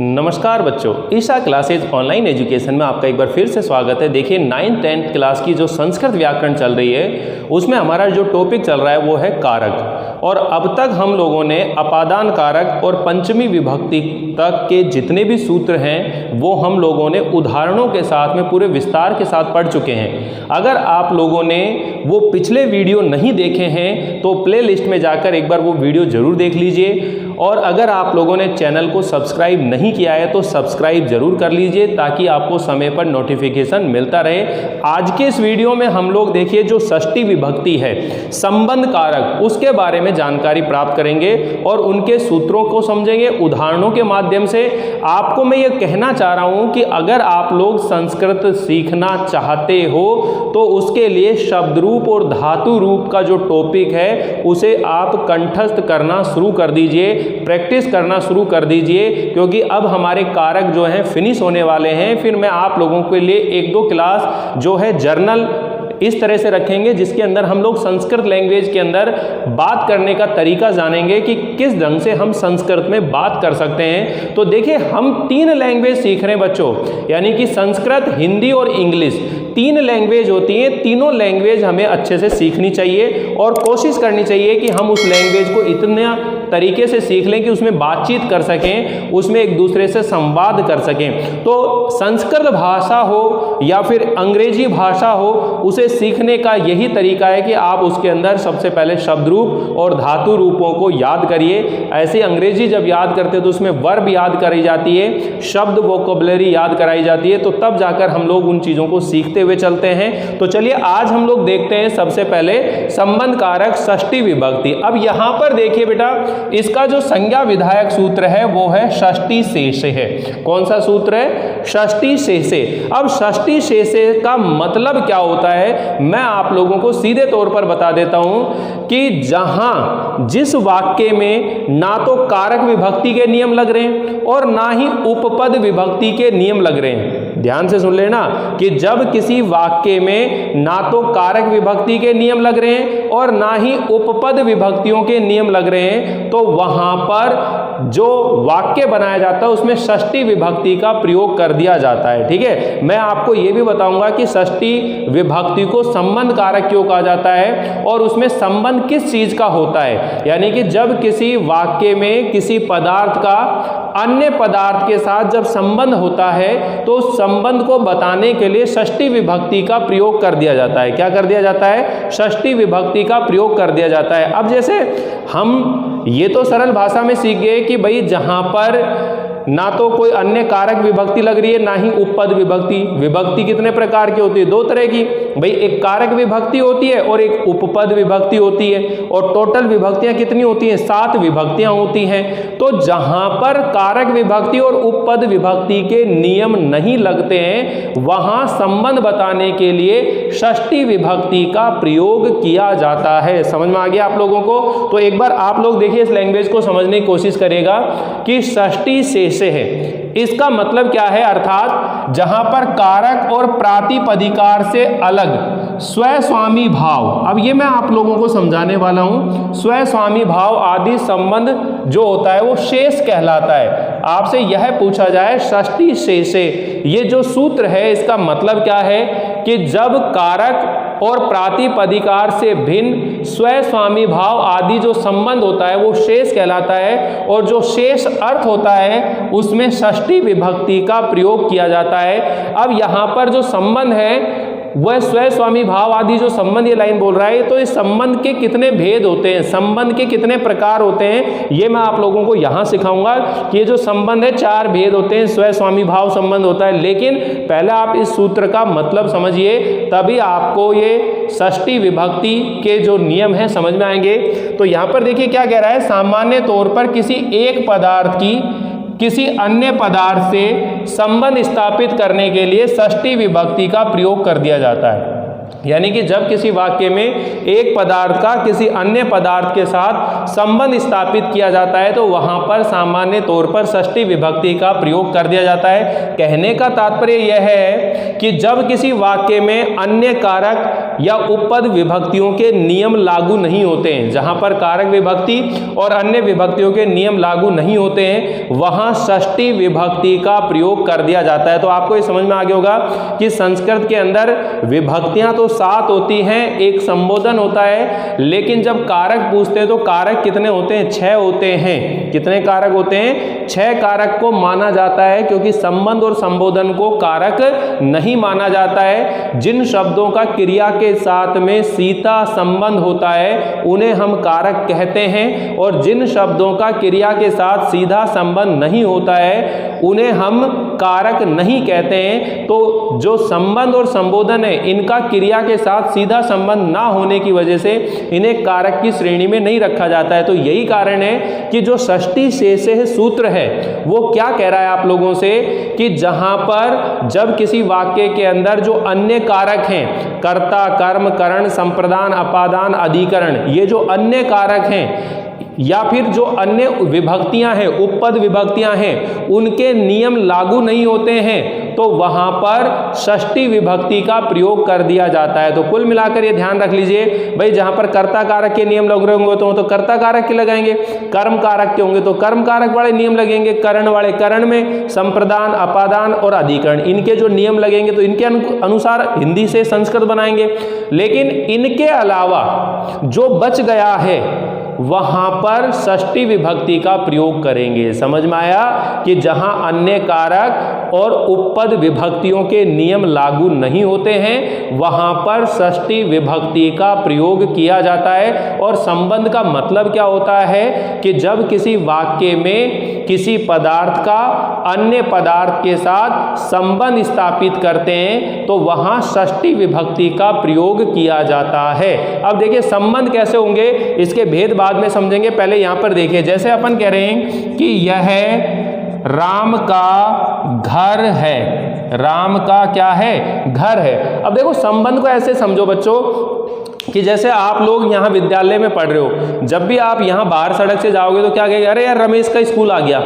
नमस्कार बच्चों, Isha classes online education में आपका एक बार फिर से स्वागत है। देखिए 9th-10th क्लास की जो संस्कृत व्याकरण चल रही है उसमें हमारा जो टॉपिक चल रहा है वो है कारक। और अब तक हम लोगों ने अपादान कारक और पंचमी विभक्ति तक के जितने भी सूत्र हैं वो हम लोगों ने उदाहरणों के साथ में पूरे विस्तार के साथ पढ़ चुके हैं। अगर आप लोगों ने वो पिछले वीडियो नहीं देखे हैं तो प्ले लिस्ट में जाकर एक बार वो वीडियो ज़रूर देख लीजिए। और अगर आप लोगों ने चैनल को सब्सक्राइब नहीं किया है तो सब्सक्राइब जरूर कर लीजिए ताकि आपको समय पर नोटिफिकेशन मिलता रहे। आज के इस वीडियो में हम लोग देखिए जो षष्ठी विभक्ति है संबंध कारक उसके बारे में जानकारी प्राप्त करेंगे और उनके सूत्रों को समझेंगे उदाहरणों के माध्यम से। आपको मैं ये कहना चाह रहा हूँ कि अगर आप लोग संस्कृत सीखना चाहते हो तो उसके लिए शब्द रूप और धातु रूप का जो टॉपिक है उसे आप कंठस्थ करना शुरू कर दीजिए, प्रैक्टिस करना शुरू कर दीजिए, क्योंकि अब हमारे कारक जो हैं फिनिश होने वाले हैं। फिर मैं आप लोगों के लिए 1-2 क्लास जो है जर्नल इस तरह से रखेंगे जिसके अंदर हम लोग संस्कृत लैंग्वेज के अंदर बात करने का तरीका जानेंगे कि किस ढंग से हम संस्कृत में बात कर सकते हैं। तो देखिए हम 3 लैंग्वेज सीख रहे हैं बच्चों, यानी कि संस्कृत, हिंदी और इंग्लिश 3 लैंग्वेज होती हैं। तीनों लैंग्वेज हमें अच्छे से सीखनी चाहिए और कोशिश करनी चाहिए कि हम उस लैंग्वेज को इतना तरीके से सीख लें कि उसमें बातचीत कर सकें, उसमें एक दूसरे से संवाद कर सकें। तो संस्कृत भाषा हो या फिर अंग्रेजी भाषा हो, उसे सीखने का यही तरीका है कि आप उसके अंदर सबसे पहले शब्द रूप और धातु रूपों को याद करिए। ऐसे अंग्रेजी जब याद करते हैं तो उसमें वर्ब याद कराई जाती है, शब्द वोकैबुलरी याद कराई जाती है, तो तब जाकर हम लोग उन चीज़ों को सीखते हुए चलते हैं। तो चलिए आज हम लोग देखते हैं सबसे पहले संबंध कारक षष्ठी विभक्ति। अब यहाँ पर देखिए बेटा, इसका जो संज्ञा विधायक सूत्र है वो है षष्ठी शेषे है। कौन सा सूत्र है? षष्ठी शेषे। अब षष्ठी शेषे का मतलब क्या होता है मैं आप लोगों को सीधे तौर पर बता देता हूं कि जहां जिस वाक्य में ना तो कारक विभक्ति के नियम लग रहे हैं और ना ही उपपद विभक्ति के नियम लग रहे हैं। ध्यान से सुन लेना कि जब किसी वाक्य में ना तो कारक विभक्ति के नियम लग रहे हैं और ना ही उपपद विभक्तियों के नियम लग रहे हैं तो वहां पर जो वाक्य बनाया जाता है उसमें षष्ठी विभक्ति का प्रयोग कर दिया जाता है। ठीक है, मैं आपको यह भी बताऊंगा कि षष्ठी विभक्ति को संबंध कारक क्यों कहा जाता है और उसमें संबंध किस चीज का होता है। यानी कि जब किसी वाक्य में किसी पदार्थ का अन्य पदार्थ के साथ जब संबंध होता है तो उस संबंध को बताने के लिए षष्ठी विभक्ति का प्रयोग कर दिया जाता है। क्या कर दिया जाता है? षष्ठी विभक्ति का प्रयोग कर दिया जाता है। अब जैसे हम ये तो सरल भाषा में सीख गए कि भाई जहां पर ना तो कोई अन्य कारक विभक्ति लग रही है ना ही उपपद विभक्ति। विभक्ति कितने प्रकार की होती है? 2 तरह की। भाई एक कारक विभक्ति होती है और एक उपपद विभक्ति होती है। और टोटल विभक्तियां कितनी होती हैं? 7 विभक्तियां होती हैं। तो जहां पर कारक विभक्ति और उपपद विभक्ति के नियम नहीं लगते हैं वहां संबंध बताने के लिए षष्ठी विभक्ति का प्रयोग किया जाता है। समझ में आ गया आप लोगों को? तो एक बार आप लोग देखिए इस लैंग्वेज को समझने की कोशिश करेगा कि षष्ठी शेषे है, इसका मतलब क्या है? अर्थात जहां पर कारक और प्रातिपदिकार से अलग स्वस्वामी भाव, अब ये मैं आप लोगों को समझाने वाला हूं, स्वस्वामी भाव आदि संबंध जो होता है वो शेष कहलाता है। आपसे यह पूछा जाए षष्ठी शेषे ये जो सूत्र है इसका मतलब क्या है कि जब कारक और प्रातिपदिकार से भिन्न स्वस्वामी भाव आदि जो संबंध होता है वो शेष कहलाता है और जो शेष अर्थ होता है उसमें षष्ठी विभक्ति का प्रयोग किया जाता है। अब यहाँ पर जो संबंध है वह स्वस्वामी भाव आदि जो संबंध ये लाइन बोल रहा है तो इस संबंध के कितने भेद होते हैं, संबंध के कितने प्रकार होते हैं, ये मैं आप लोगों को यहाँ सिखाऊंगा कि ये जो संबंध है 4 भेद होते हैं, स्वस्वामी भाव संबंध होता है। लेकिन पहले आप इस सूत्र का मतलब समझिए तभी आपको ये षष्ठी विभक्ति के जो नियम हैं समझ में आएंगे। तो यहाँ पर देखिए क्या कह रहा है, सामान्य तौर पर किसी एक पदार्थ की किसी अन्य पदार्थ से संबंध स्थापित करने के लिए षष्ठी विभक्ति का प्रयोग कर दिया जाता है। यानी कि जब किसी वाक्य में एक पदार्थ का किसी अन्य पदार्थ के साथ संबंध स्थापित किया जाता है तो वहां पर सामान्य तौर पर षष्ठी विभक्ति का प्रयोग कर दिया जाता है। कहने का तात्पर्य यह है कि जब किसी वाक्य में अन्य कारक या उपपद विभक्तियों के नियम लागू नहीं होते हैं, जहां पर कारक विभक्ति और अन्य विभक्तियों के नियम लागू नहीं होते हैं, वहां षष्ठी विभक्ति का प्रयोग कर दिया जाता है। तो आपको ये समझ में आ गया होगा कि संस्कृत के अंदर विभक्तियां तो 7 होती हैं, एक संबोधन होता है, लेकिन जब कारक पूछते हैं तो कारक कितने होते हैं? 6 होते हैं। कितने कारक होते हैं? 6 कारक को माना जाता है, क्योंकि संबंध और संबोधन को कारक नहीं माना जाता है। जिन शब्दों का क्रिया के साथ में सीधा संबंध होता है उन्हें हम कारक कहते हैं, और जिन शब्दों का क्रिया के साथ सीधा संबंध नहीं होता है उन्हें हम कारक नहीं कहते हैं। तो जो संबंध और संबोधन है इनका क्रिया के साथ सीधा संबंध ना होने की वजह से इन्हें कारक की श्रेणी में नहीं रखा जाता है। तो यही कारण है कि जो षष्ठी शेषः सूत्र है वो क्या कह रहा है आप लोगों से, कि जहां पर जब किसी वाक्य के अंदर जो अन्य कारक हैं, कर्ता, कर्म, करण, संप्रदान, अपादान, अधिकरण, ये जो अन्य कारक हैं या फिर जो अन्य विभक्तियां हैं, उपपद विभक्तियां हैं, उनके नियम लागू नहीं होते हैं, तो वहां पर षष्ठी विभक्ति का प्रयोग कर दिया जाता है। तो कुल मिलाकर ये ध्यान रख लीजिए भाई, जहां पर कर्ता कारक के नियम लग रहे होंगे तो कर्ता कारक के लगाएंगे, कर्म कारक के होंगे तो कर्म कारक वाले नियम लगेंगे, करण वाले करण में, संप्रदान, अपादान और अधिकरण, इनके जो नियम लगेंगे तो इनके अनुसार हिंदी से संस्कृत बनाएंगे। लेकिन इनके अलावा जो बच गया है वहां पर षष्ठी विभक्ति का प्रयोग करेंगे। समझ में आया कि जहां अन्य कारक और उपपद विभक्तियों के नियम लागू नहीं होते हैं वहां पर षष्ठी विभक्ति का प्रयोग किया जाता है। और संबंध का मतलब क्या होता है कि जब किसी वाक्य में किसी पदार्थ का अन्य पदार्थ के साथ संबंध स्थापित करते हैं तो वहां षष्ठी विभक्ति का प्रयोग किया जाता है। अब देखिए संबंध कैसे होंगे इसके भेद बाद में समझेंगे, पहले यहां पर देखिए, जैसे अपन कह रहे हैं कि यह राम का घर है, राम का क्या है? घर है। अब देखो संबंध को ऐसे समझो बच्चों कि जैसे आप लोग यहाँ विद्यालय में पढ़ रहे हो, जब भी आप यहाँ बाहर सड़क से जाओगे तो क्या कहेंगे? अरे यार रमेश का स्कूल आ गया,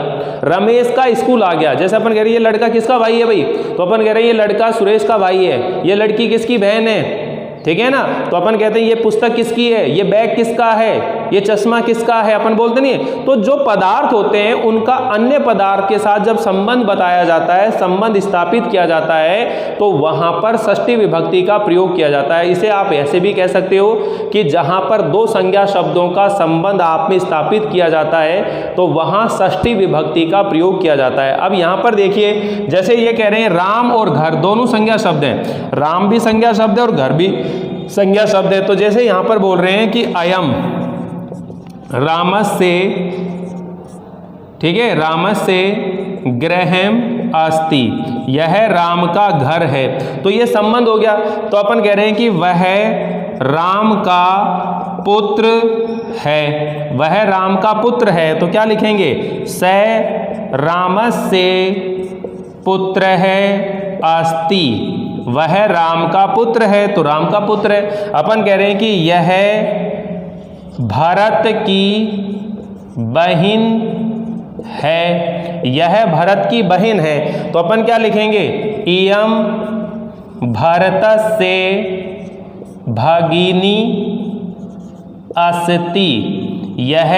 रमेश का स्कूल आ गया। जैसे अपन कह रहे हैं ये लड़का किसका भाई है भाई, तो अपन कह रहे हैं ये लड़का सुरेश का भाई है, ये लड़की किसकी बहन है, ठीक है ना। तो अपन कहते हैं ये पुस्तक किसकी है, ये बैग किसका है, ये चश्मा किसका है, अपन बोलते नहीं है। तो जो पदार्थ होते हैं उनका अन्य पदार्थ के साथ जब संबंध बताया जाता है, संबंध स्थापित किया जाता है, तो वहां पर षष्ठी विभक्ति का प्रयोग किया जाता है। इसे आप ऐसे भी कह सकते हो कि जहां पर 2 संज्ञा शब्दों का संबंध आप में स्थापित किया जाता है तो वहां षष्ठी विभक्ति का प्रयोग किया जाता है। अब यहां पर देखिए, जैसे ये कह रहे हैं राम और घर दोनों संज्ञा शब्द हैं, राम भी संज्ञा शब्द है और घर भी संज्ञा शब्द है। तो जैसे यहां पर बोल रहे हैं कि अयम रामस्य, ठीक है, रामस्य गृहम अस्ति, यह राम का घर है। तो ये संबंध हो गया। तो अपन कह रहे हैं कि वह राम का पुत्र है, वह राम का पुत्र है। तो क्या लिखेंगे? स रामस्य पुत्र है अस्ति, वह राम का पुत्र है, तो राम का पुत्र है। अपन कह रहे हैं कि यह भरत की बहन है, यह भरत की बहन है। तो अपन क्या लिखेंगे? इयम भरतस्य भगिनी अस्ति, यह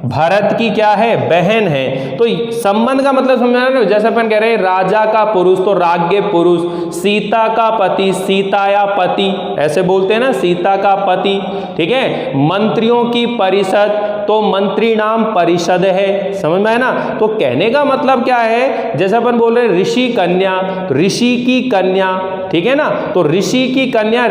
भरत की क्या है? बहन है। तो संबंध का मतलब समझना ना, जैसे अपन कह रहे हैं राजा का पुरुष तो राज्ञ पुरुष, सीता का पति सीताया पति, ऐसे बोलते हैं ना, सीता का पति, ठीक है। मंत्रियों की परिषद तो मंत्री नाम परिषद है, समझ में है ना। तो कहने का मतलब क्या है, जैसे अपन बोल रहे हैं ऋषि कन्या, तो ऋषि की कन्या, ठीक है ना। तो ऋषि की कन्या,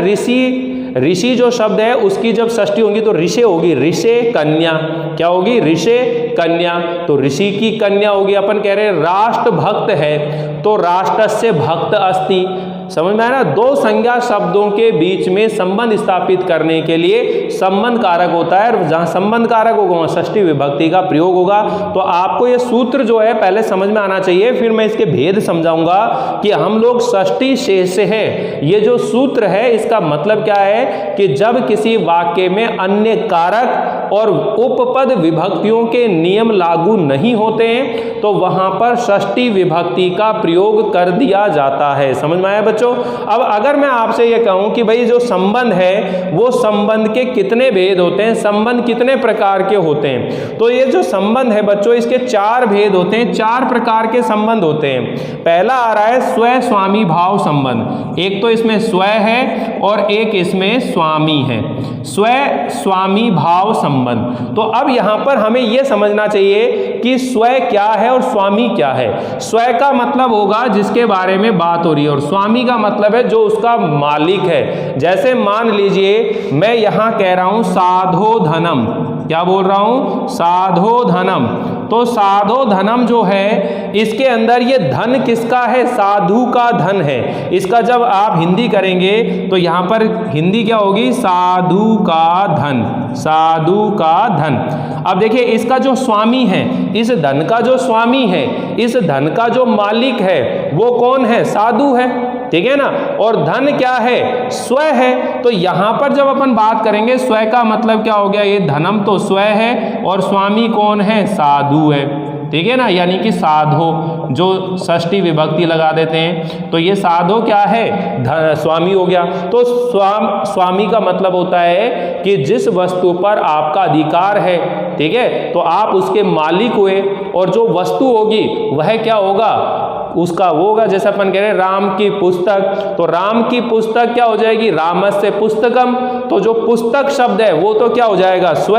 ऋषि जो शब्द है उसकी जब षष्ठी होगी तो ऋषे होगी, ऋषे कन्या, क्या होगी? ऋषे कन्या। तो ऋषि की कन्या होगी। अपन कह रहे हैं राष्ट्र भक्त है तो राष्ट्रस्य भक्त अस्ति, समझ में आया ना। 2 संज्ञा शब्दों के बीच में संबंध स्थापित करने के लिए संबंध कारक होता है, और जहां संबंध कारक होगा वहां षष्ठी विभक्ति का प्रयोग होगा। तो आपको ये सूत्र जो है पहले समझ में आना चाहिए, फिर मैं इसके भेद समझाऊंगा कि हम लोग षष्ठी शेष है, ये जो सूत्र है इसका मतलब क्या है कि जब किसी वाक्य में अन्य कारक और उपपद विभक्तियों के नियम लागू नहीं होते हैं तो वहां पर षष्ठी विभक्ति का प्रयोग कर दिया जाता है। समझ में आया बच्चों? बच्चों। अब अगर मैं आपसे ये कहूं कि भाई जो संबंध है वो संबंध के कितने भेद होते हैं, संबंध कितने प्रकार के होते हैं, तो ये जो संबंध है बच्चों इसके 4 भेद होते हैं, 4 प्रकार के संबंध होते हैं। पहला आ रहा है स्व स्वामी भाव संबंध। एक तो इसमें स्व है और एक इसमें स्वामी है, स्व स्वामी भाव संबंध। तो अब यहां पर हमें यह समझना चाहिए कि स्व क्या है और स्वामी क्या है। स्व का मतलब होगा जिसके बारे में बात हो रही है, और स्वामी का मतलब है जो उसका मालिक है। जैसे मान लीजिए मैं यहां कह रहा हूं साधो धनम, क्या बोल रहा हूं, साधो धनम। तो साधो धनम जो है इसके अंदर ये धन किसका है, साधु का धन है। इसका जब आप हिंदी करेंगे तो यहां पर हिंदी क्या होगी, साधु का धन, साधु का धन। अब देखिए इसका जो स्वामी है, इस धन का जो स्वामी है, इस धन का जो मालिक है वो कौन है, साधु है, ठीक है ना। और धन क्या है, स्व है। तो यहां पर जब अपन बात करेंगे स्व का मतलब क्या हो गया, ये धनम तो स्व है और स्वामी कौन है, साधु है, ठीक है ना। यानी कि साधो जो षष्ठी विभक्ति लगा देते हैं तो ये साधो क्या है, स्वामी हो गया। तो स्वामी का मतलब होता है कि जिस वस्तु पर आपका अधिकार है, ठीक है, तो आप उसके मालिक हुए, और जो वस्तु होगी वह क्या होगा, उसका वो होगा। जैसे अपन कह रहे हैं राम की पुस्तक, तो राम की पुस्तक क्या हो जाएगी, रामस्य पुस्तकम। तो जो पुस्तक शब्द है वो तो क्या हो जाएगा, स्व,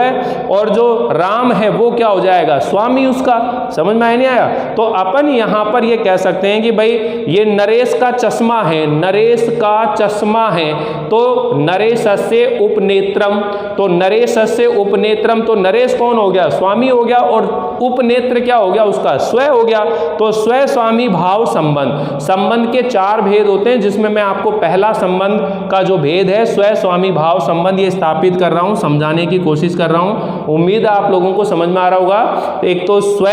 और जो राम है वो क्या हो जाएगा, स्वामी उसका। समझ में नहीं आया। तो अपन यहां पर ये कह सकते हैं कि भाई ये नरेश का चश्मा है, नरेश का चश्मा है, तो नरेशस्य उपनेत्रम, तो नरेशस्य उपनेत्रम, तो नरेश कौन हो गया, स्वामी हो गया, और उपनेत्र क्या हो गया, उसका स्व हो गया। तो स्व स्वामी भाव संबंध, संबंध के 4 भेद होते हैं, जिसमें मैं आपको पहला संबंध का जो भेद है स्व स्वामी भाव संबंध ये स्थापित कर रहा हूं, समझाने की कोशिश कर रहा हूं। उम्मीद है आप लोगों को समझ में आ रहा होगा। एक तो स्व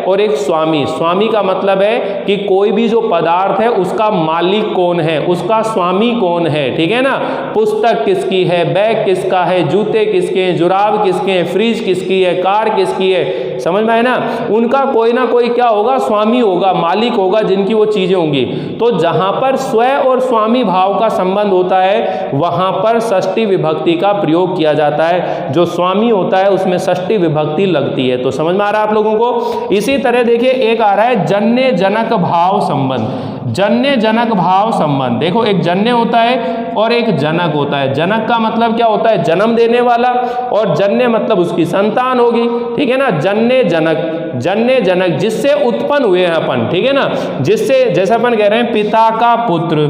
और एक स्वामी। स्वामी का मतलब है कि कोई भी जो पदार्थ है उसका मालिक कौन है, उसका स्वामी कौन है, ठीक है ना। पुस्तक किसकी है, बैग किसका है, जूते किसके हैं, जुराब किसके हैं, फ्रिज किसकी है, कार किसकी है, समझ में आए ना। उनका कोई ना कोई क्या होगा, स्वामी होगा, मालिक होगा, जिनकी वो चीजें होंगी। तो जहां पर स्व और स्वामी भाव का संबंध होता है वहां पर षष्ठी विभक्ति का प्रयोग किया जाता है। जो स्वामी होता है उसमें षष्ठी विभक्ति लगती है। तो समझ में आ रहा है आप लोगों को। इसी तरह देखिए एक आ रहा है जन्य जनक भाव संबंध। जन्य जनक भाव संबंध, देखो एक जन्य होता है और एक जनक होता है। जनक का मतलब क्या होता है, जन्म देने वाला, और जन्य मतलब उसकी संतान होगी, ठीक है ना। जन्य जनक, जन्य जनक जिससे उत्पन्न हुए हैं अपन, ठीक है ना, जिससे, जैसे अपन कह रहे हैं पिता का पुत्र,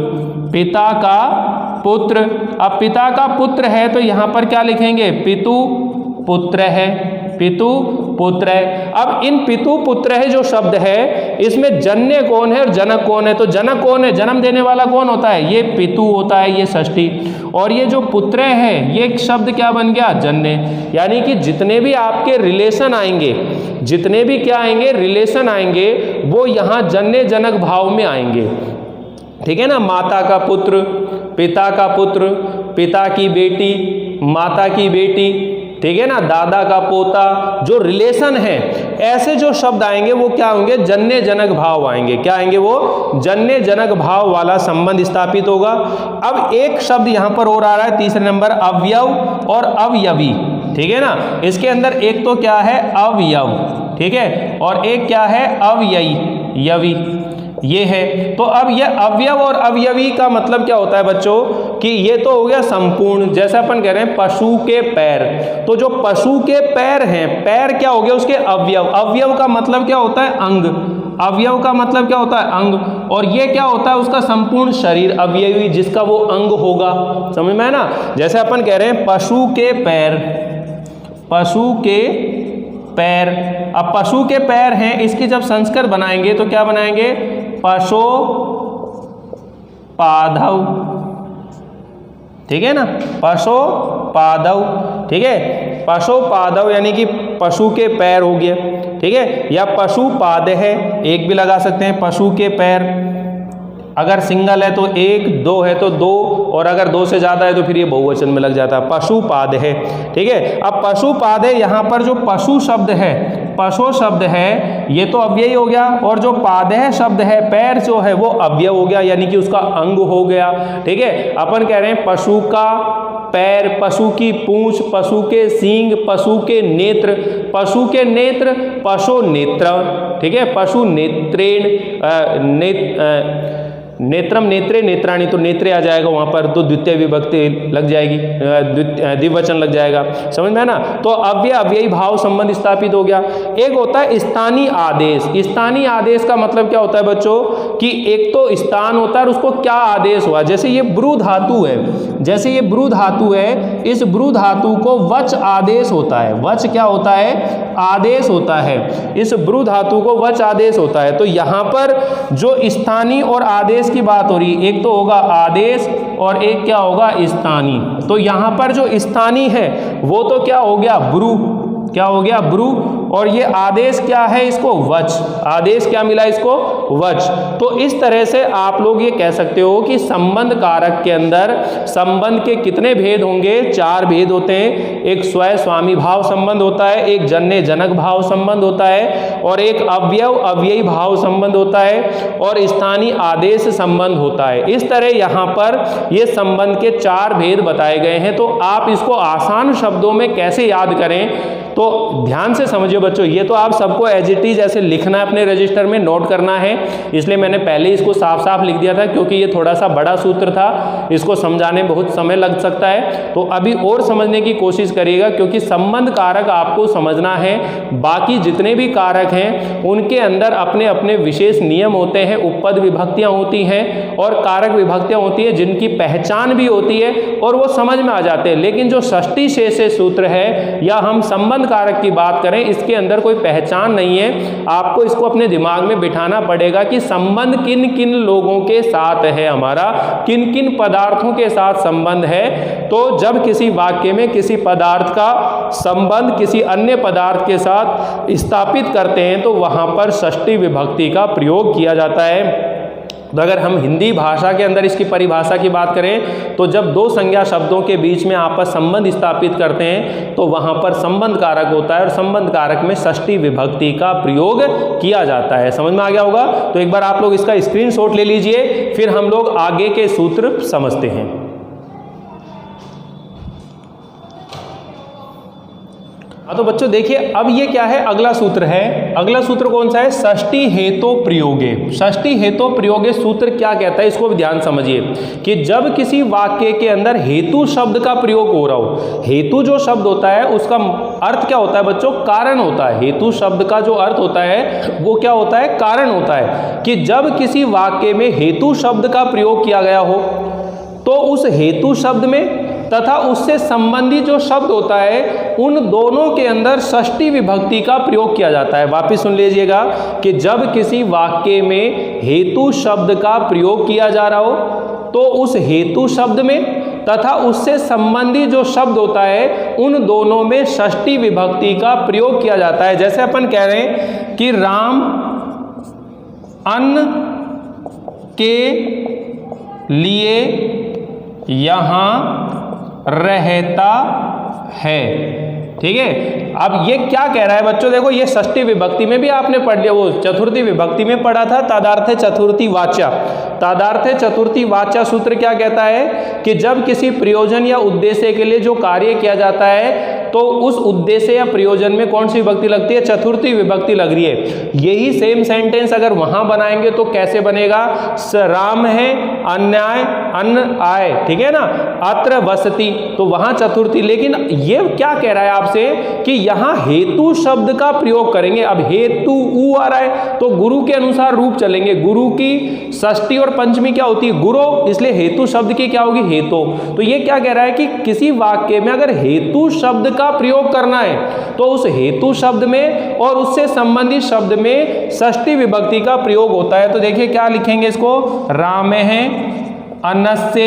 पिता का पुत्र। अब पिता का पुत्र है तो यहां पर क्या लिखेंगे, पितु पुत्र है, पितु पुत्र है। अब इन पितु पुत्र है जो शब्द है इसमें जन्य कौन है और जनक कौन है। तो जनक कौन है, जन्म देने वाला कौन होता है, ये पितु होता है, ये षष्ठी। और ये जो पुत्र है ये एक शब्द क्या बन गया, जन्य। यानी कि जितने भी आपके रिलेशन आएंगे, जितने भी क्या आएंगे, रिलेशन आएंगे, वो यहाँ जन्य जनक भाव में आएंगे, ठीक है ना। माता का पुत्र, पिता का पुत्र, पिता की बेटी, माता की बेटी, ठीक है ना, दादा का पोता, जो रिलेशन है ऐसे जो शब्द आएंगे वो क्या होंगे, जन्य जनक भाव आएंगे। क्या आएंगे, वो जन्य जनक भाव वाला संबंध स्थापित होगा। अब एक शब्द यहां पर और आ रहा है तीसरे नंबर, अवयव और अवयवी, ठीक है ना। इसके अंदर एक तो क्या है, अवयव, ठीक है, और एक क्या है, अवयवी, यवी, ये है। तो अब ये अवयव और अवयवी का मतलब क्या होता है बच्चों, कि ये तो हो गया संपूर्ण। जैसे अपन कह रहे हैं पशु के पैर, तो जो पशु के पैर हैं, पैर क्या हो गया उसके अवयव। अवयव का मतलब क्या होता है, अंग। अवयव का मतलब क्या होता है, अंग। और ये क्या होता है, उसका संपूर्ण शरीर, अवयवी जिसका वो अंग होगा। समझ में है ना। जैसे अपन कह रहे हैं पशु के पैर, पशु के पैर। अब पशु के पैर हैं, इसकी जब संस्कृत बनाएंगे तो क्या बनाएंगे, पशु पादव, ठीक है ना, पशु पादव, ठीक है। पशु पादव यानी कि पशु के पैर हो गए, ठीक है, या पशु पाद है, एक भी लगा सकते हैं, पशु के पैर। अगर सिंगल है तो एक, दो है तो दो, और अगर दो से ज़्यादा है तो फिर ये बहुवचन में लग जाता है, पशुपाद है, ठीक है। अब पशुपाद है, यहाँ पर जो पशु शब्द है पशो शब्द है ये तो अव्ययी हो गया, और जो पादेह शब्द है पैर जो है वो अव्यय हो गया, यानी कि उसका अंग हो गया। ठीक है, अपन कह रहे हैं पशु का पैर, पशु की पूंछ, पशु के सींग, पशु के नेत्र, पशु के नेत्र पशु नेत्र। ठीक है, पशु नेत्रेण नेत्रम नेत्रे नेत्राणी, तो नेत्रे आ जाएगा वहां पर, तो द्वितीय विभक्ति लग जाएगी, द्विवचन लग जाएगा, समझ में है ना। तो अव्यय अव्ययी भाव संबंध स्थापित हो गया। एक होता है स्थानीय आदेश। स्थानीय आदेश का मतलब क्या होता है बच्चों कि एक तो स्थान होता है और उसको क्या आदेश हुआ, जैसे ये ब्रू धातु है, जैसे ये ब्रू धातु है, इस ब्रू धातु को वच आदेश होता है। वच क्या होता है? आदेश होता है। इस ब्रू धातु को वच आदेश होता है। तो यहाँ पर जो स्थानीय और आदेश की बात हो रही है, एक तो होगा आदेश और एक क्या होगा? स्थानीय। तो यहाँ पर जो स्थानीय है वो तो क्या हो गया? ब्रू। क्या हो गया? ब्रू। और ये आदेश क्या है? इसको वच। आदेश क्या मिला इसको? वच। तो इस तरह से आप लोग ये कह सकते हो कि संबंध कारक के अंदर संबंध के कितने भेद होंगे? 4 भेद होते हैं। एक स्वय स्वामी भाव संबंध होता है, एक जन्य जनक भाव संबंध होता है, और एक अवयव अव्ययी भाव संबंध होता है, और स्थानीय आदेश संबंध होता है। इस तरह यहाँ पर ये संबंध के 4 भेद बताए गए हैं। तो आप इसको आसान शब्दों में कैसे याद करें, तो ध्यान से समझिए बच्चों। ये तो आप सबको एज इट इज ऐसे लिखना है, अपने रजिस्टर में नोट करना है, इसलिए मैंने पहले इसको साफ साफ लिख दिया था, क्योंकि ये थोड़ा सा बड़ा सूत्र था, इसको समझाने में बहुत समय लग सकता है। तो अभी और समझने की कोशिश करिएगा, क्योंकि संबंध कारक आपको समझना है। बाकी जितने भी कारक हैं उनके अंदर अपने अपने विशेष नियम होते हैं, उपपद विभक्तियां होती हैं और कारक विभक्तियां होती है, जिनकी पहचान भी होती है और वो समझ में आ जाते हैं। लेकिन जो षष्ठी शेष सूत्र है या हम संबंध कारक की बात करें, इसके अंदर कोई पहचान नहीं है। आपको इसको अपने दिमाग में बिठाना पड़ेगा कि संबंध किन किन लोगों के साथ है, हमारा किन किन पदार्थों के साथ संबंध है। तो जब किसी वाक्य में किसी पदार्थ का संबंध किसी अन्य पदार्थ के साथ स्थापित करते हैं तो वहां पर षष्ठी विभक्ति का प्रयोग किया जाता है। तो अगर हम हिंदी भाषा के अंदर इसकी परिभाषा की बात करें, तो जब 2 संज्ञा शब्दों के बीच में आपस संबंध स्थापित करते हैं तो वहां पर संबंध कारक होता है, और संबंध कारक में षष्ठी विभक्ति का प्रयोग किया जाता है। समझ में आ गया होगा? तो एक बार आप लोग इसका स्क्रीनशॉट ले लीजिए, फिर हम लोग आगे के सूत्र समझते हैं। तो बच्चों देखिए, अब ये क्या है? अगला सूत्र है। अगला सूत्र कौन सा है? षष्ठी हेतु प्रयोगे। षष्ठी हेतु प्रयोगे सूत्र क्या कहता है, इसको भी ध्यान समझिए कि जब किसी वाक्य के अंदर हेतु शब्द का प्रयोग हो रहा हो, हेतु जो शब्द होता है उसका अर्थ क्या होता है बच्चों? कारण होता है। हेतु शब्द का जो अर्थ होता है वो क्या होता है? कारण होता है। कि जब किसी वाक्य में हेतु शब्द का प्रयोग किया गया हो तो उस हेतु शब्द में तथा उससे संबंधी जो शब्द होता है उन दोनों के अंदर षष्ठी विभक्ति का प्रयोग किया जाता है। वापिस सुन लीजिएगा कि जब किसी वाक्य में हेतु शब्द का प्रयोग किया जा रहा हो तो उस हेतु शब्द में तथा उससे संबंधी जो शब्द होता है उन दोनों में षष्ठी विभक्ति का प्रयोग किया जाता है। जैसे अपन कह रहे हैं कि राम अन्न के लिए यहाँ रहता है। ठीक है, अब ये क्या कह रहा है बच्चों? देखो, ये षष्ठी विभक्ति में भी आपने पढ़ लिया, वो चतुर्थी विभक्ति में पढ़ा था, तादार्थ चतुर्थी वाच्या। तादार्थ चतुर्थी वाच्या सूत्र क्या कहता है कि जब किसी प्रयोजन या उद्देश्य के लिए जो कार्य किया जाता है तो उस उद्देश्य या प्रयोजन में कौन सी विभक्ति लगती है? चतुर्थी विभक्ति लग रही है। यही सेम सेंटेंस अगर वहां बनाएंगे तो कैसे बनेगा? राम है, अन्याय, अन्न आए, ठीक है ना, अत्र वसति, तो वहां चतुर्थी। लेकिन ये क्या कह रहा है आपसे कि यहां हेतु शब्द का प्रयोग करेंगे। अब हेतु उ आ रहा है तो गुरु के अनुसार रूप चलेंगे। गुरु की षष्ठी और पंचमी क्या होती है? गुरु, इसलिए हेतु शब्द की क्या होगी? हेतु। तो ये क्या कह रहा है कि किसी वाक्य में अगर हेतु शब्द का प्रयोग करना है तो उस हेतु शब्द में और उससे संबंधित शब्द में षष्ठी विभक्ति का प्रयोग होता है। तो देखिए क्या लिखेंगे इसको? राम है अनस्य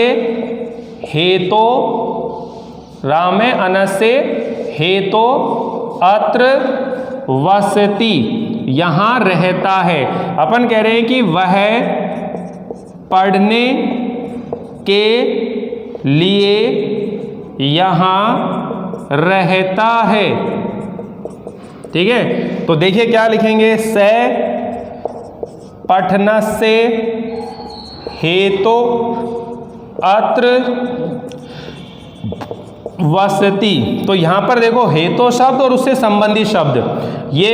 हेतो, राम अनस्य हेतो अत्र वसति, यहां रहता है। अपन कह रहे हैं कि वह पढ़ने के लिए यहां रहता है। ठीक है, तो देखिए क्या लिखेंगे, से पठनस्य हेतु अत्र वसति। तो यहां पर देखो हेतु शब्द और उससे संबंधित शब्द, ये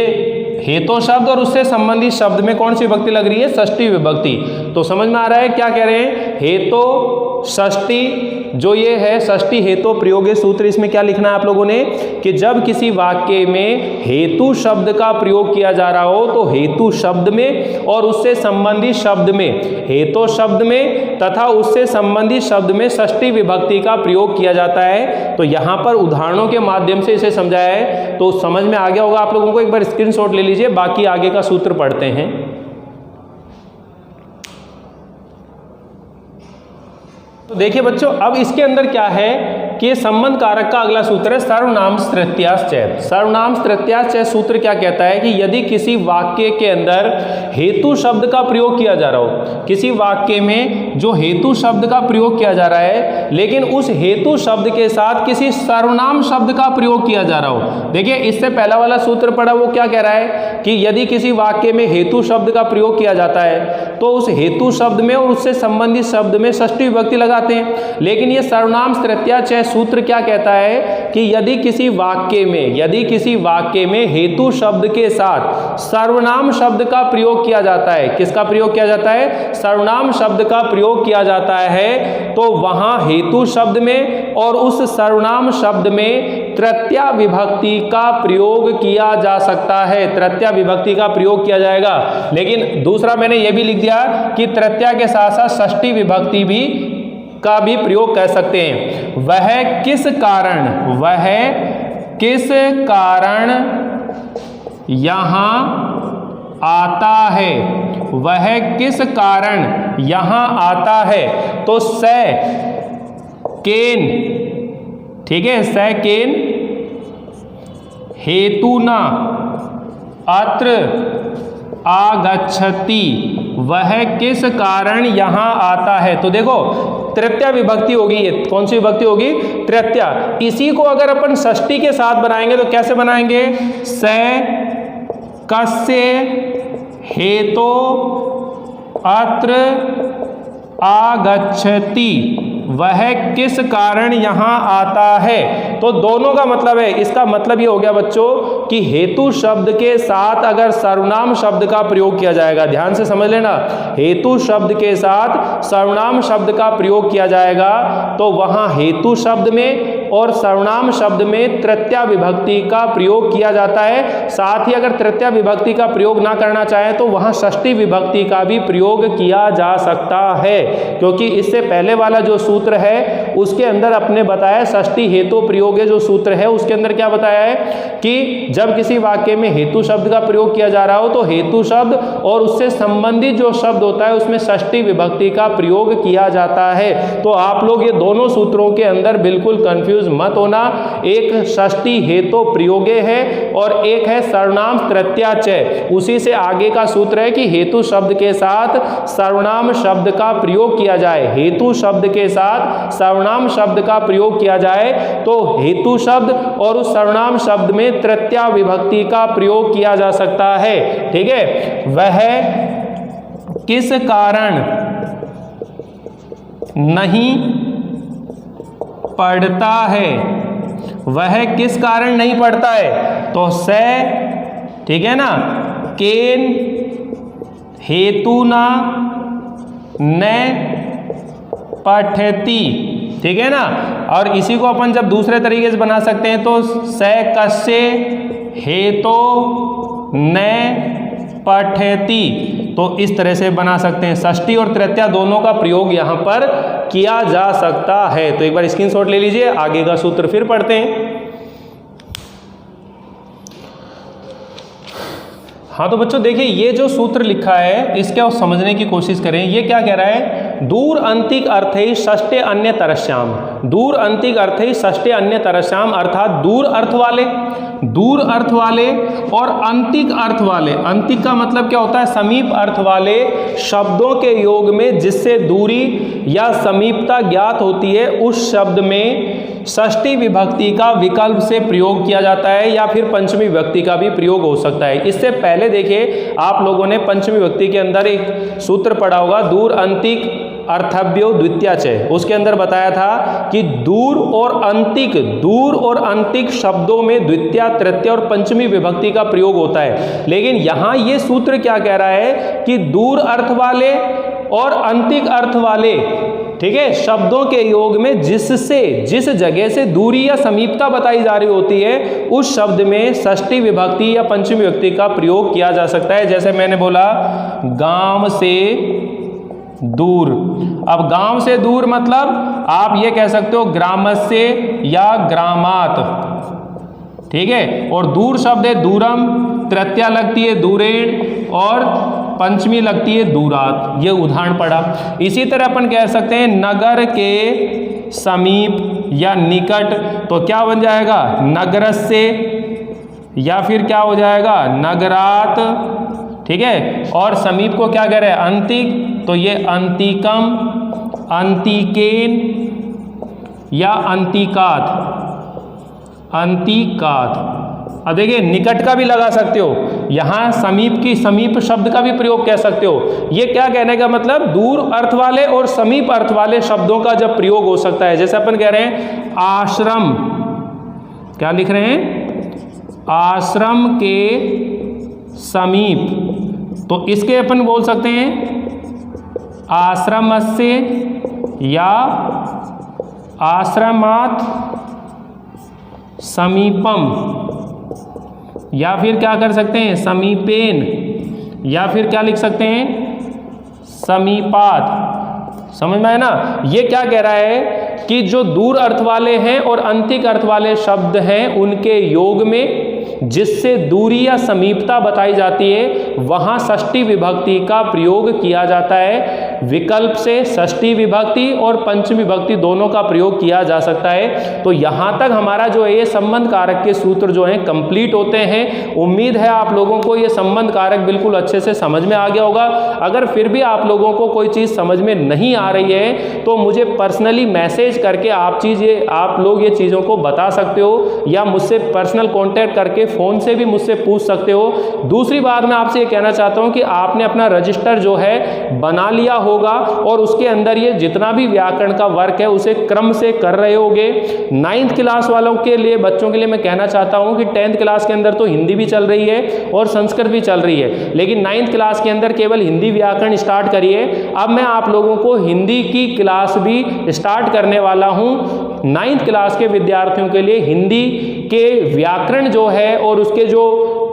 हेतु शब्द और उससे संबंधित शब्द में कौन सी विभक्ति लग रही है, षष्ठी विभक्ति। तो समझ में आ रहा है क्या कह रहे हैं, हेतु षष्ठी, जो ये है षष्ठी हेतु प्रयोगे सूत्र, इसमें क्या लिखना है आप लोगों ने कि जब किसी वाक्य में हेतु शब्द का प्रयोग किया जा रहा हो तो हेतु शब्द में और उससे संबंधित शब्द में, हेतु शब्द में तथा उससे संबंधित शब्द में षष्ठी विभक्ति का प्रयोग किया जाता है। तो यहां पर उदाहरणों के माध्यम से इसे समझाया है, तो समझ में आ गया होगा आप लोगों को। एक बार स्क्रीनशॉट ले लीजिए, बाकी आगे का सूत्र पढ़ते हैं। तो देखिए बच्चों, अब इसके अंदर क्या है कि संबंध कारक का अगला सूत्र है सर्वनाम तृतीयाश्चय। सर्वनाम तृतीयाश्चय सूत्र क्या कहता है कि यदि किसी वाक्य के अंदर हेतु शब्द का प्रयोग किया जा रहा हो, किसी वाक्य में जो हेतु शब्द का प्रयोग किया जा रहा है, लेकिन उस हेतु शब्द के साथ किसी सर्वनाम शब्द का प्रयोग किया जा रहा हो। देखिए इससे पहला वाला सूत्र पढ़ा, वो क्या कह रहा है कि यदि किसी वाक्य में हेतु शब्द का प्रयोग किया जाता है तो उस हेतु शब्द में और उससे संबंधित शब्द में षष्ठी विभक्ति लगाते हैं। लेकिन ये सर्वनाम तृतीयाश्चय सूत्र क्या कहता है कि यदि किसी वाक्य में हेतु शब्द के साथ सर्वनाम शब्द का प्रयोग किया जाता है, किसका प्रयोग किया जाता है, सर्वनाम शब्द का प्रयोग किया जाता है, तो वहां हेतु शब्द में और उस सर्वनाम शब्द में तृतीया विभक्ति का प्रयोग किया जा सकता है, तृतीया विभक्ति का प्रयोग किया जाएगा। लेकिन दूसरा मैंने यह भी लिख दिया कि तृतीया के साथ साथ षष्ठी विभक्ति का भी प्रयोग कर सकते हैं। वह किस कारण यहां आता है, वह किस कारण यहां आता है, तो से केन, ठीक है, से केन हेतुना अत्र आगच्छति, वह किस कारण यहां आता है। तो देखो तृतीया विभक्ति होगी, ये कौन सी विभक्ति होगी, तृतीया। इसी को अगर अपन षष्ठी के साथ बनाएंगे तो कैसे बनाएंगे, से कस्य हेतु अत्र आगच्छति, वह किस कारण यहां आता है। तो दोनों का मतलब है, इसका मतलब ये हो गया बच्चों कि हेतु शब्द के साथ अगर सर्वनाम शब्द का प्रयोग किया जाएगा, ध्यान से समझ लेना, हेतु शब्द के साथ सर्वनाम शब्द का प्रयोग किया जाएगा तो वहां हेतु शब्द में और सर्वनाम शब्द में तृतीया विभक्ति का प्रयोग किया जाता है। साथ ही अगर तृतीया विभक्ति का प्रयोग ना करना चाहे तो वहां षष्ठी विभक्ति का भी प्रयोग किया जा सकता है, क्योंकि इससे पहले वाला जो सूत्र है उसके अंदर अपने बताया षष्ठी हेतु प्रयोग जो सूत्र है उसके अंदर क्या बताया है कि जब किसी वाक्य में हेतु शब्द का प्रयोग किया जा रहा हो तो हेतु शब्द और उससे संबंधित जो शब्द होता है उसमें षष्ठी विभक्ति का प्रयोग किया जाता है। तो आप लोग ये दोनों सूत्रों के अंदर बिल्कुल कंफ्यूज मत होना, एक षष्ठी हेतु प्रयोगे है और एक है सर्वनाम तृतीयाश्चय। उसी से आगे का सूत्र है कि हेतु शब्द के साथ सर्वनाम शब्द का प्रयोग किया जाए, हेतु शब्द के साथ सर्वनाम शब्द का प्रयोग किया जाए तो हेतु शब्द और उस सर्वनाम शब्द में तृतीया विभक्ति का प्रयोग किया जा सकता है। ठीक है, वह किस कारण नहीं पढ़ता है, वह किस कारण नहीं पढ़ता है, तो से, ठीक है ना, केन हेतुना न पठति, ठीक है ना। और इसी को अपन जब दूसरे तरीके से बना सकते हैं तो से कस्य हेतु न पठति, तो इस तरह से बना सकते हैं। षष्ठी और तृतीया दोनों का प्रयोग यहां पर किया जा सकता है। तो एक बार स्क्रीनशॉट ले लीजिए, आगे का सूत्र फिर पढ़ते हैं। हाँ तो बच्चों देखिए ये जो सूत्र लिखा है इसके समझने की कोशिश करें। ये क्या कह रहा है, दूर अंतिक अर्थै षष्ठे अन्य तरस्याम, दूर अंतिक अर्थै षष्ठे अन्य तरस्याम, अर्थात दूर अर्थ वाले और अंतिक अर्थ वाले, अंतिक का मतलब क्या होता है, समीप अर्थ वाले शब्दों के योग में जिससे दूरी या समीपता ज्ञात होती है उस शब्द में षष्ठी विभक्ति का विकल्प से प्रयोग किया जाता है या फिर पंचमी विभक्ति का भी प्रयोग हो सकता है। इससे पहले देखिए आप लोगों ने पंचमी विभक्ति के अंदर एक सूत्र पढ़ा होगा, दूर अंतिक अर्थव्यो द्वितीया च। उसके अंदर बताया था कि दूर और अंतिक शब्दों में द्वितीया, तृतीया और पंचमी विभक्ति का प्रयोग होता है। लेकिन यहाँ ये सूत्र क्या कह रहा है कि दूर अर्थ वाले और अंतिक अर्थ वाले, ठीक है, शब्दों के योग में जिस जगह से दूरी या समीपता बताई जा रही होती है उस शब्द में षष्ठी विभक्ति या पंचमी विभक्ति का प्रयोग किया जा सकता है। जैसे मैंने बोला गांव से दूर। अब गांव से दूर मतलब आप ये कह सकते हो ग्रामस्य या ग्रामात, ठीक है। और दूर शब्द है दूरम, तृतीया लगती है दूरेण और पंचमी लगती है दूरात। ये उदाहरण पढ़ा। इसी तरह अपन कह सकते हैं नगर के समीप या निकट, तो क्या बन जाएगा नगरस्य या फिर क्या हो जाएगा नगरात, ठीक है। और समीप को क्या कह रहे हैं अंतिक, तो ये अंतिकम, अंतिकेन या अंतिकात। अब देखिए निकट का भी लगा सकते हो, यहाँ समीप शब्द का भी प्रयोग कह सकते हो। ये क्या कहने का मतलब दूर अर्थ वाले और समीप अर्थ वाले शब्दों का जब प्रयोग हो सकता है। जैसे अपन कह रहे हैं आश्रम, क्या लिख रहे हैं आश्रम के समीप, तो इसके अपन बोल सकते हैं आश्रमस्य या आश्रमात् समीपम, या फिर क्या कर सकते हैं समीपेन, या फिर क्या लिख सकते हैं समीपात। समझ में है ना। ये क्या कह रहा है कि जो दूर अर्थ वाले हैं और अंतिक अर्थ वाले शब्द हैं उनके योग में जिससे दूरी या समीपता बताई जाती है वहां षष्ठी विभक्ति का प्रयोग किया जाता है। विकल्प से षष्ठी विभक्ति और पंचमी विभक्ति दोनों का प्रयोग किया जा सकता है। तो यहां तक हमारा जो है ये संबंध कारक के सूत्र जो हैं कंप्लीट होते हैं। उम्मीद है आप लोगों को ये संबंध कारक बिल्कुल अच्छे से समझ में आ गया होगा। अगर फिर भी आप लोगों को कोई चीज़ समझ में नहीं आ रही है तो मुझे पर्सनली मैसेज करके आप लोग ये चीज़ों को बता सकते हो या मुझसे पर्सनल कॉन्टैक्ट करके फ़ोन से भी मुझसे पूछ सकते हो। दूसरी बात मैं आपसे ये कहना चाहता हूँ कि आपने अपना रजिस्टर जो है बना लिया होगा और उसके अंदर ये जितना भी व्याकरण का वर्क है उसे क्रम से कर रहे होगे। 9th क्लास वालों के लिए, बच्चों के लिए मैं कहना चाहता हूँ कि 10th क्लास के अंदर तो हिंदी भी चल रही है और संस्कृत भी चल रही है, लेकिन 9th क्लास के अंदर केवल हिंदी व्याकरण स्टार्ट करिए। अब मैं आप लोगों को हिंदी की क्लास भी स्टार्ट करने वाला हूँ। 9th क्लास के विद्यार्थियों के लिए हिंदी के व्याकरण जो है और उसके जो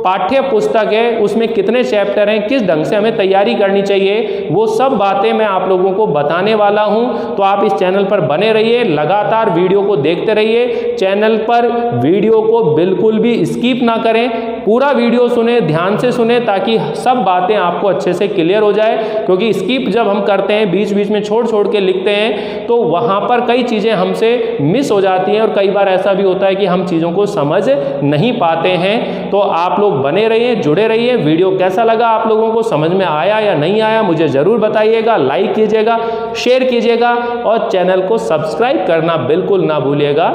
पाठ्य पुस्तक है उसमें कितने चैप्टर हैं, किस ढंग से हमें तैयारी करनी चाहिए, वो सब बातें मैं आप लोगों को बताने वाला हूं। तो आप इस चैनल पर बने रहिए, लगातार वीडियो को देखते रहिए। चैनल पर वीडियो को बिल्कुल भी स्किप ना करें, पूरा वीडियो सुने, ध्यान से सुने ताकि सब बातें आपको अच्छे से क्लियर हो जाए। क्योंकि स्किप जब हम करते हैं, बीच बीच में छोड़ छोड़ के लिखते हैं, तो वहाँ पर कई चीज़ें हमसे मिस हो जाती हैं और कई बार ऐसा भी होता है कि हम चीज़ों को समझ नहीं पाते हैं। तो आप लोग बने रहिए, जुड़े रहिए। वीडियो कैसा लगा, आप लोगों को समझ में आया या नहीं आया, मुझे ज़रूर बताइएगा। लाइक कीजिएगा, शेयर कीजिएगा और चैनल को सब्सक्राइब करना बिल्कुल ना भूलिएगा।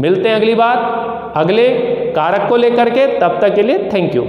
मिलते हैं अगली बार अगले कारक को लेकर के, तब तक के लिए थैंक यू।